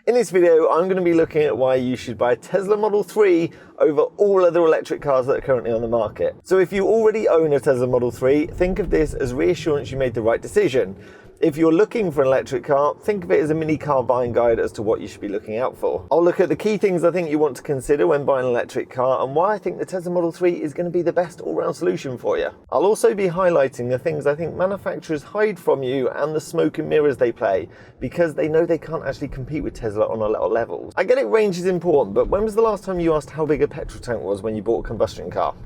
In this video, I'm going to be looking at why you should buy a Tesla Model 3 over all other electric cars that are currently on the market. So if you already own a Tesla Model 3, think of this as reassurance you made the right decision. If you're looking for an electric car, think of it as a mini car buying guide as to what you should be looking out for. I'll look at the key things I think you want to consider when buying an electric car and why I think the Tesla Model 3 is going to be the best all-round solution for you. I'll also be highlighting the things I think manufacturers hide from you and the smoke and mirrors they play because they know they can't actually compete with Tesla on a lot of levels. I get it, range is important, but when was the last time you asked how big a petrol tank was when you bought a combustion car?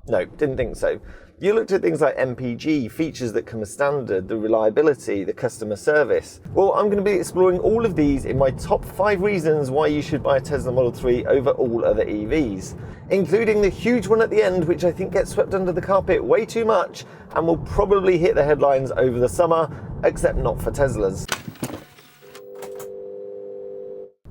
No, didn't think so. You looked at things like MPG, features that come as standard, the reliability, the customer service. Well, I'm going to be exploring all of these in my top 5 reasons why you should buy a Tesla Model 3 over all other EVs, including the huge one at the end, which I think gets swept under the carpet way too much and will probably hit the headlines over the summer, except not for Teslas.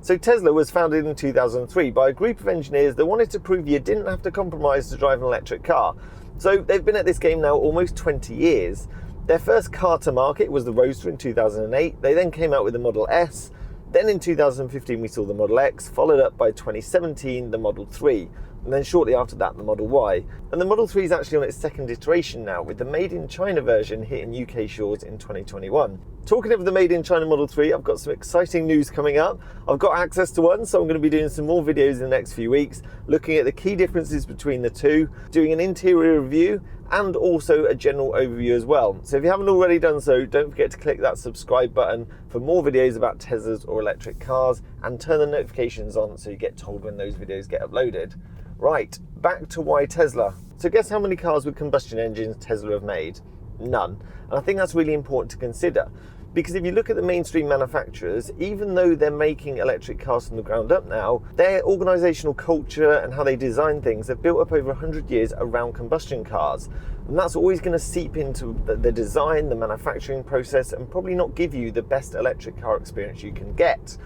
So Tesla was founded in 2003 by a group of engineers that wanted to prove you didn't have to compromise to drive an electric car. So they've been at this game now almost 20 years. Their first car to market was the Roadster in 2008. They then came out with the Model S. Then in 2015 we saw the Model X, followed up by 2017 the Model 3. And then shortly after that the Model Y. And the Model 3 is actually on its second iteration now, with the Made in China version hitting UK shores in 2021. Talking of the Made in China Model 3, I've got some exciting news coming up. I've got access to one, so I'm going to be doing some more videos in the next few weeks, looking at the key differences between the two, doing an interior review, and also a general overview as well. So if you haven't already done so, don't forget to click that subscribe button for more videos about Teslas or electric cars, and turn the notifications on so you get told when those videos get uploaded. Right, back to why Tesla. So guess how many cars with combustion engines Tesla have made? None. And I think that's really important to consider, because if you look at the mainstream manufacturers, even though they're making electric cars from the ground up now, their organisational culture and how they design things have built up over 100 years around combustion cars. And that's always going to seep into the design, the manufacturing process, and probably not give you the best electric car experience you can get.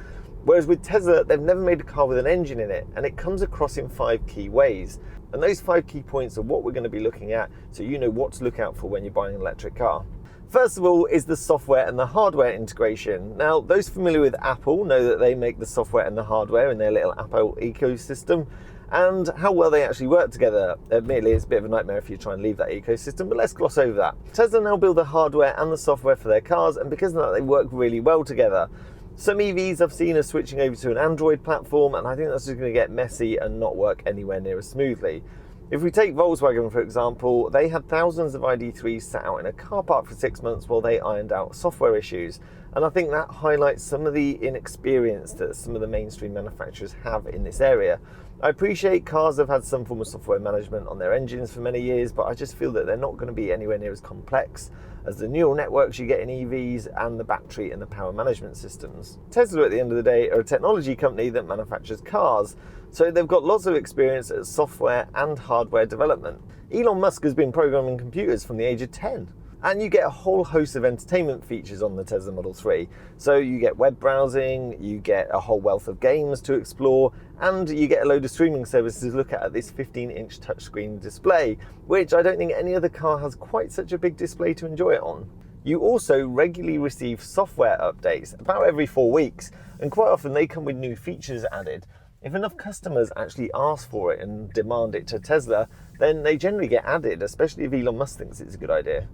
Whereas with Tesla, they've never made a car with an engine in it, and it comes across in 5 key ways. And those 5 key points are what we're going to be looking at, so you know what to look out for when you're buying an electric car. First of all is the software and the hardware integration. Now, those familiar with Apple know that they make the software and the hardware in their little Apple ecosystem, and how well they actually work together. Admittedly, it's a bit of a nightmare if you try and leave that ecosystem, but let's gloss over that. Tesla now build the hardware and the software for their cars, and because of that, they work really well together. Some EVs I've seen are switching over to an Android platform, and I think that's just going to get messy and not work anywhere near as smoothly. If we take Volkswagen, for example, they had thousands of ID3s sat out in a car park for 6 months while they ironed out software issues. And I think that highlights some of the inexperience that some of the mainstream manufacturers have in this area. I appreciate cars have had some form of software management on their engines for many years, but I just feel that they're not going to be anywhere near as complex as the neural networks you get in EVs and the battery and the power management systems. Tesla, at the end of the day, are a technology company that manufactures cars, so they've got lots of experience at software and hardware development. Elon Musk has been programming computers from the age of 10. And you get a whole host of entertainment features on the Tesla Model 3. So you get web browsing, you get a whole wealth of games to explore, and you get a load of streaming services to look at this 15-inch touchscreen display, which I don't think any other car has quite such a big display to enjoy it on. You also regularly receive software updates, about every 4 weeks, and quite often they come with new features added. If enough customers actually ask for it and demand it to Tesla, then they generally get added, especially if Elon Musk thinks it's a good idea.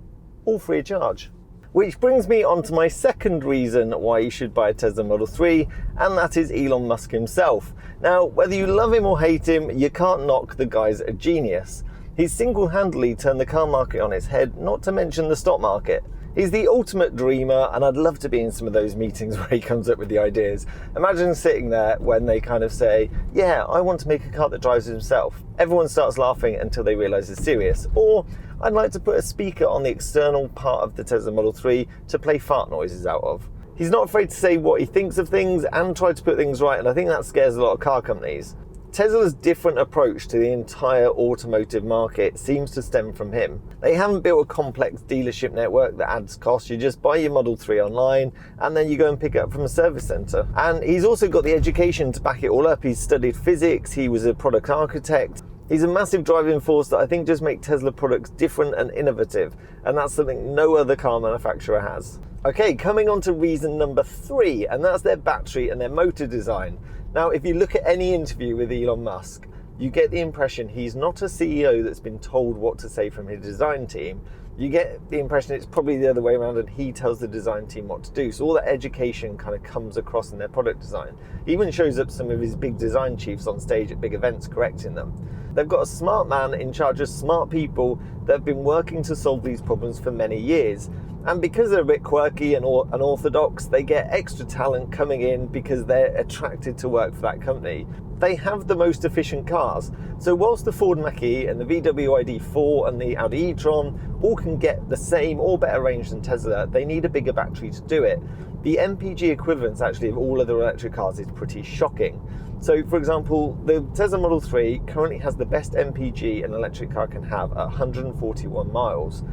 All free of charge. Which brings me on to my second reason why you should buy a Tesla Model 3, and that is Elon Musk himself. Now, whether you love him or hate him, you can't knock the guy's a genius. He's single-handedly turned the car market on its head, not to mention the stock market. He's the ultimate dreamer, and I'd love to be in some of those meetings where he comes up with the ideas. Imagine sitting there when they kind of say, yeah, I want to make a car that drives himself. Everyone starts laughing until they realise it's serious. Or, I'd like to put a speaker on the external part of the Tesla Model 3 to play fart noises out of. He's not afraid to say what he thinks of things and try to put things right, and I think that scares a lot of car companies. Tesla's different approach to the entire automotive market seems to stem from him. They haven't built a complex dealership network that adds costs. You just buy your Model 3 online and then you go and pick it up from a service centre. And he's also got the education to back it all up. He's studied physics, he was a product architect. He's a massive driving force that I think just make Tesla products different and innovative, and that's something no other car manufacturer has. Okay, coming on to reason number 3, and that's their battery and their motor design. Now, if you look at any interview with Elon Musk, you get the impression he's not a CEO that's been told what to say from his design team. You get the impression it's probably the other way around and he tells the design team what to do. So all that education kind of comes across in their product design. He even shows up some of his big design chiefs on stage at big events correcting them. They've got a smart man in charge of smart people that have been working to solve these problems for many years. And because they're a bit quirky and unorthodox, they get extra talent coming in because they're attracted to work for that company. They have the most efficient cars. So whilst the Ford Mach-E and the VW ID4 and the Audi e-tron all can get the same or better range than Tesla, they need a bigger battery to do it. The MPG equivalence actually of all other electric cars is pretty shocking. So for example, the Tesla Model 3 currently has the best MPG an electric car can have at 141 miles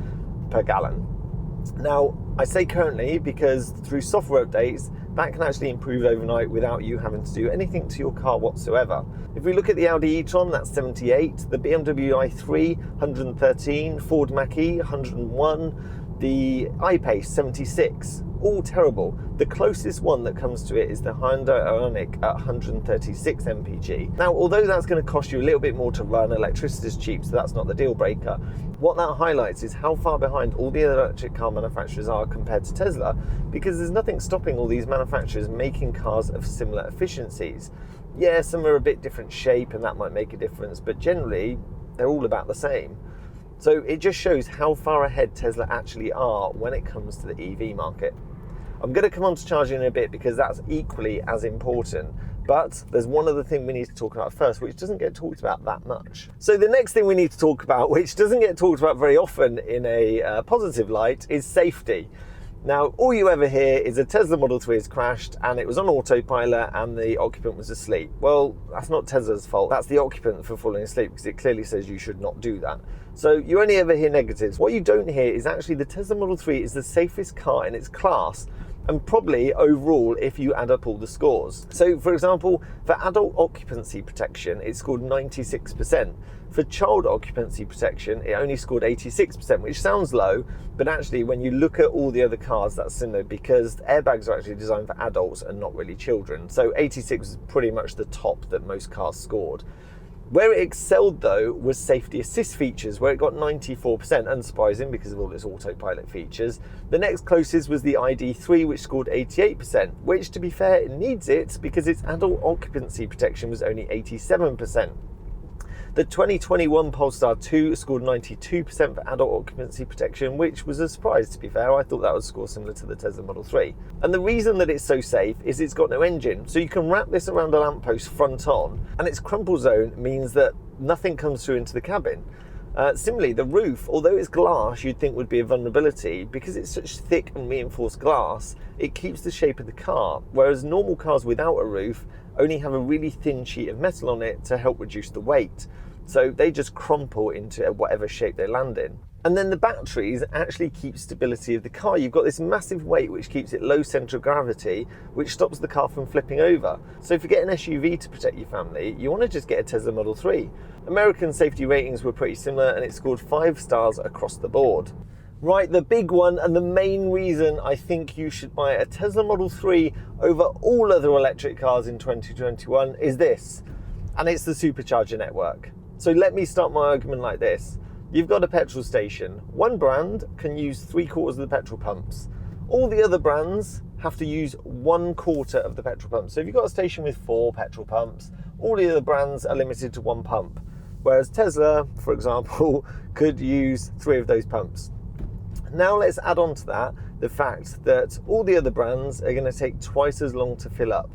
per gallon. Now, I say currently because through software updates, that can actually improve overnight without you having to do anything to your car whatsoever. If we look at the Audi e-tron, that's 78, the BMW i3, 113, Ford Mach-E, 101, the I-Pace, 76. All terrible. The closest one that comes to it is the Hyundai Ioniq at 136 mpg. Now, although that's going to cost you a little bit more to run, electricity is cheap, so that's not the deal breaker. What that highlights is how far behind all the other electric car manufacturers are compared to Tesla, because there's nothing stopping all these manufacturers making cars of similar efficiencies. Yeah, some are a bit different shape and that might make a difference, but generally they're all about the same. So it just shows how far ahead Tesla actually are when it comes to the EV market. I'm going to come on to charging in a bit because that's equally as important. But there's one other thing we need to talk about first, which doesn't get talked about that much. So the next thing we need to talk about, which doesn't get talked about very often in a positive light, is safety. Now, all you ever hear is a Tesla Model 3 has crashed and it was on autopilot and the occupant was asleep. Well, that's not Tesla's fault. That's the occupant for falling asleep because it clearly says you should not do that. So you only ever hear negatives. What you don't hear is actually the Tesla Model 3 is the safest car in its class, and probably overall if you add up all the scores. So for example, for adult occupancy protection, it scored 96%. For child occupancy protection, it only scored 86%, which sounds low, but actually when you look at all the other cars, that's similar because airbags are actually designed for adults and not really children. So 86 is pretty much the top that most cars scored. Where it excelled though was safety assist features, where it got 94%, unsurprising because of all its autopilot features. The next closest was the ID3, which scored 88%, which to be fair, it needs it because its adult occupancy protection was only 87%. The 2021 Polestar 2 scored 92% for adult occupancy protection, which was a surprise to be fair. I thought that would score similar to the Tesla Model 3. And the reason that it's so safe is it's got no engine. So you can wrap this around a lamppost front on, and its crumple zone means that nothing comes through into the cabin. Similarly, the roof, although it's glass, you'd think would be a vulnerability, because it's such thick and reinforced glass, it keeps the shape of the car, whereas normal cars without a roof only have a really thin sheet of metal on it to help reduce the weight. So they just crumple into whatever shape they land in. And then the batteries actually keep stability of the car. You've got this massive weight which keeps it low centre of gravity, which stops the car from flipping over. So if you get an SUV to protect your family, you want to just get a Tesla Model 3. American safety ratings were pretty similar and it scored 5 stars across the board. Right, the big one and the main reason I think you should buy a Tesla Model 3 over all other electric cars in 2021 is this, and it's the supercharger network. So let me start my argument like this. You've got a petrol station. One brand can use 3/4 of the petrol pumps. All the other brands have to use 1/4 of the petrol pumps. So if you've got a station with 4 petrol pumps, all the other brands are limited to 1 pump. Whereas Tesla, for example, could use 3 of those pumps. Now let's add on to that the fact that all the other brands are going to take twice as long to fill up.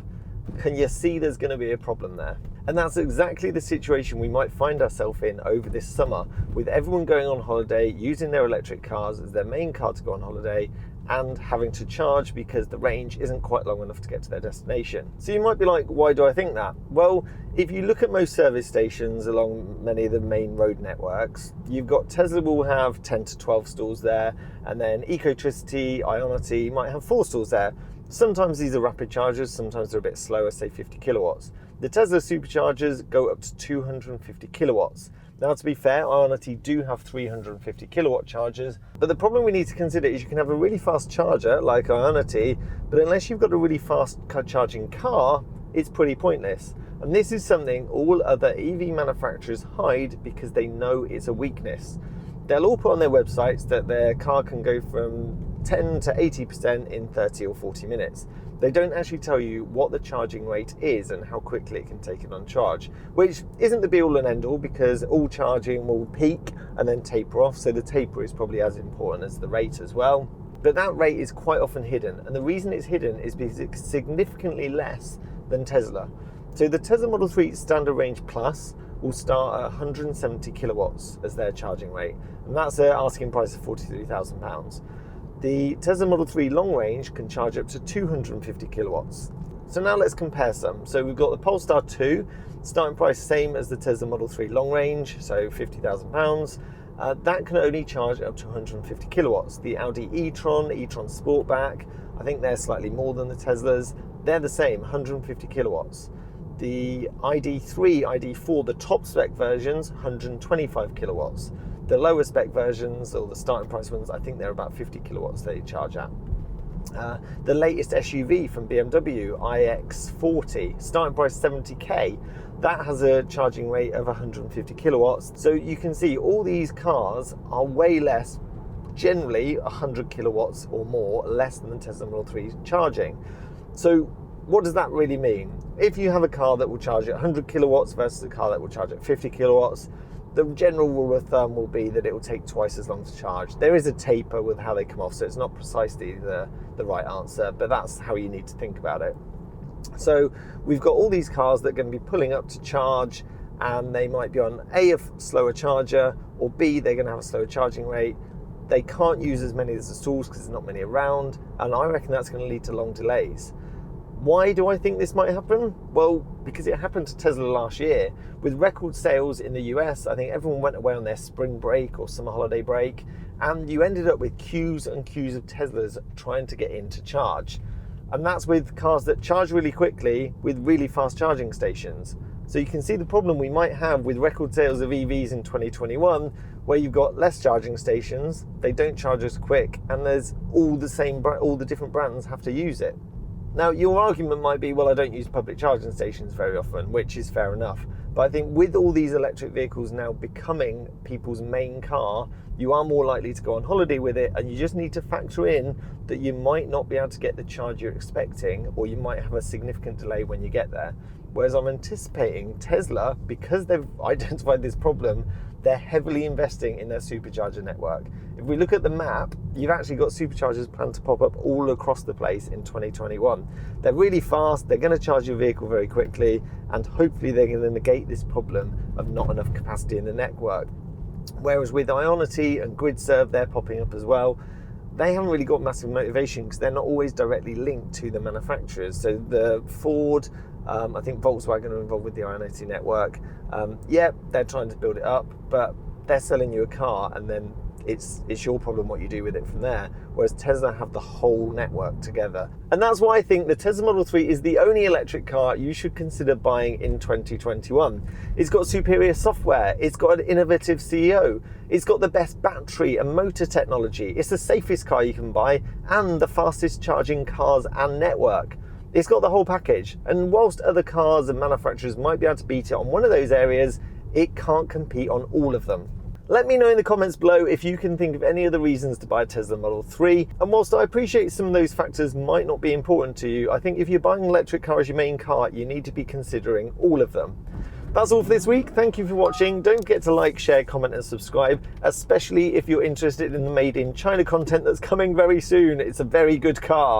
Can you see there's going to be a problem there? And that's exactly the situation we might find ourselves in over this summer, with everyone going on holiday, using their electric cars as their main car to go on holiday, and having to charge because the range isn't quite long enough to get to their destination. So you might be like, why do I think that? Well, if you look at most service stations along many of the main road networks, you've got Tesla will have 10 to 12 stalls there, and then Ecotricity, Ionity might have 4 stalls there. Sometimes these are rapid chargers, sometimes they're a bit slower, say 50 kilowatts. The Tesla superchargers go up to 250 kilowatts. Now, to be fair, Ionity do have 350 kilowatt chargers, but the problem we need to consider is you can have a really fast charger like Ionity, but unless you've got a really fast charging car, it's pretty pointless. And this is something all other EV manufacturers hide because they know it's a weakness. They'll all put on their websites that their car can go from 10 to 80% in 30 or 40 minutes. They don't actually tell you what the charging rate is and how quickly it can take it on charge, which isn't the be all and end all because all charging will peak and then taper off, so the taper is probably as important as the rate as well. But that rate is quite often hidden, and the reason it's hidden is because it's significantly less than Tesla. So the Tesla Model 3 Standard Range Plus will start at 170 kilowatts as their charging rate, and that's their asking price of £43,000. The Tesla Model 3 Long Range can charge up to 250 kilowatts. So now let's compare some. So we've got the Polestar 2, starting price same as the Tesla Model 3 Long Range, so £50,000. That can only charge up to 150 kilowatts. The Audi e-tron, e-tron Sportback, I think they're slightly more than the Teslas. They're the same, 150 kilowatts. The ID3, ID4, the top spec versions, 125 kilowatts. The lower spec versions, or the starting price ones, I think they're about 50 kilowatts they charge at. The latest SUV from BMW, iX40, starting price 70k, that has a charging rate of 150 kilowatts. So you can see all these cars are way less, generally 100 kilowatts or more, less than the Tesla Model 3 charging. So what does that really mean? If you have a car that will charge at 100 kilowatts versus a car that will charge at 50 kilowatts, the general rule of thumb will be that it will take twice as long to charge. There is a taper with how they come off, so it's not precisely the right answer, but that's how you need to think about it. So we've got all these cars that are going to be pulling up to charge, and they might be on A, a slower charger, or B, they're going to have a slower charging rate. They can't use as many as the stalls because there's not many around, and I reckon that's going to lead to long delays. Why do I think this might happen? Well, because it happened to Tesla last year. With record sales in the US, I think everyone went away on their spring break or summer holiday break, and you ended up with queues and queues of Teslas trying to get in to charge. And that's with cars that charge really quickly with really fast charging stations. So you can see the problem we might have with record sales of EVs in 2021, where you've got less charging stations, they don't charge as quick, and there's all the different brands have to use it. Now, your argument might be, well, I don't use public charging stations very often, which is fair enough. But I think with all these electric vehicles now becoming people's main car, you are more likely to go on holiday with it, and you just need to factor in that you might not be able to get the charge you're expecting, or you might have a significant delay when you get there. Whereas I'm anticipating Tesla, because they've identified this problem, they're heavily investing in their supercharger network. If we look at the map, you've actually got superchargers planned to pop up all across the place in 2021. They're really fast, they're going to charge your vehicle very quickly, and hopefully they're going to negate this problem of not enough capacity in the network. Whereas with Ionity and GridServe, they're popping up as well. They haven't really got massive motivation because they're not always directly linked to the manufacturers. So the Ford, I think Volkswagen are involved with the Ionity network. They're trying to build it up, but they're selling you a car, and then it's your problem what you do with it from there. Whereas Tesla have the whole network together. And that's why I think the Tesla Model 3 is the only electric car you should consider buying in 2021. It's got superior software, it's got an innovative CEO, it's got the best battery and motor technology, it's the safest car you can buy, and the fastest charging cars and network. It's got the whole package, and whilst other cars and manufacturers might be able to beat it on one of those areas, it can't compete on all of them. Let me know in the comments below if you can think of any other reasons to buy a Tesla Model 3. And whilst I appreciate some of those factors might not be important to you, I think if you're buying an electric car as your main car, you need to be considering all of them. That's all for this week. Thank you for watching. Don't forget to like, share, comment and subscribe, especially if you're interested in the Made in China content that's coming very soon. It's a very good car.